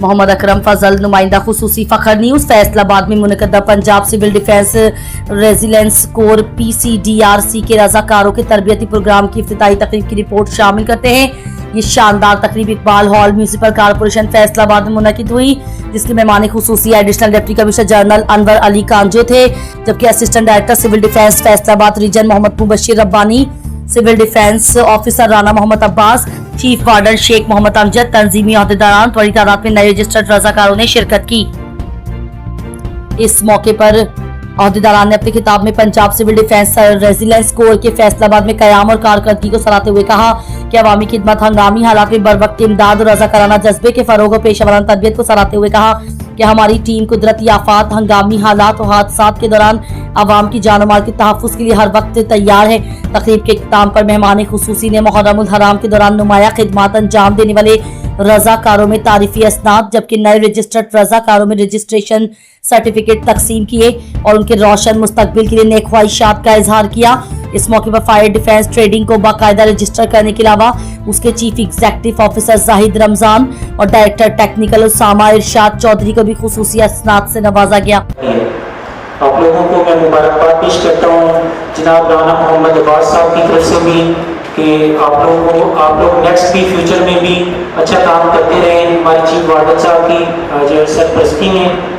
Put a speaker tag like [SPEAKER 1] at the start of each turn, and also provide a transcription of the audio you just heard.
[SPEAKER 1] मोहम्मद अकरम फजल, नुमाइंदा खुसूसी फ़खर न्यूज़। फैसलाबाद में मुनक़दा Punjab civil defence resilience corps PCDRC के रज़ाकारों के तरबियती प्रोग्राम की इफ्तिताही तकरीब की रिपोर्ट शामिल करते हैं। ये शानदार तकरीब Iqbal hall municipal corporation Faisalabad में मुनक़िद हुई, जिसके मेहमान खुसूसी additional deputy commissioner general Anwar Ali Kanjo थे, जबकि assistant director civil defence Faisalabad region Muhammad Mubashir Rabbani, civil defence officer Rana Muhammad Abbas, chief warden Sheikh Muhammad Amjad, तंजीमी अहदेदारान बड़ी तादाद में नए रजिस्टर्ड रज़ाकारों ने शिरकत की। इस मौके पर अहदेदारान ने अपने खिताब में Punjab civil defence resilience core के फैसलाबाद में कयाम और कारकर्दगी को सराहते हुए कहा कि अवामी खिदमत, हंगामी हालात में बरवक्त इमदाद और रज़ाकाराना जज्बे के फरोग और पेशेवराना तरबियत को सराहते हुए कहा कि हमारी टीम कुदरती आफात, हंगामी हालात और हादसात के दौरान आवाम की जान और माल के तहफ़्फ़ुज़ के लिए हर वक्त तैयार है। तकरीब के इख्तिताम पर मेहमान खुसूसी ने मुहर्रमुल हराम के दौरान नुमाया खिदमत अंजाम देने वाले रज़ाकारों में तारीफी असनाद, जबकि नए रजिस्टर्ड रज़ाकारों में रजिस्ट्रेशन सर्टिफिकेट तकसीम किए और उनके रोशन मुस्तकबिल के लिए नेक ख्वाहिशात का इजहार किया। इस मौके पर फायर डिफेंस ट्रेडिंग को बाकायदा रजिस्टर करने के अलावा उसके chief executive officer Zahid Ramzan और डायरेक्टर टेक्निकल उसामा इरशाद चौधरी को भी खुसूसी असनाद से नवाजा गया।
[SPEAKER 2] आप लोगों को मैं मुबारकबाद पेश करता हूँ जनाब राना मोहम्मद अब्बास साहब की तरफ से भी कि आप लोग नेक्स्ट भी फ्यूचर में भी अच्छा काम करते रहें। हमारे चीफ वार्डन साहब की जो सरपरस्ती में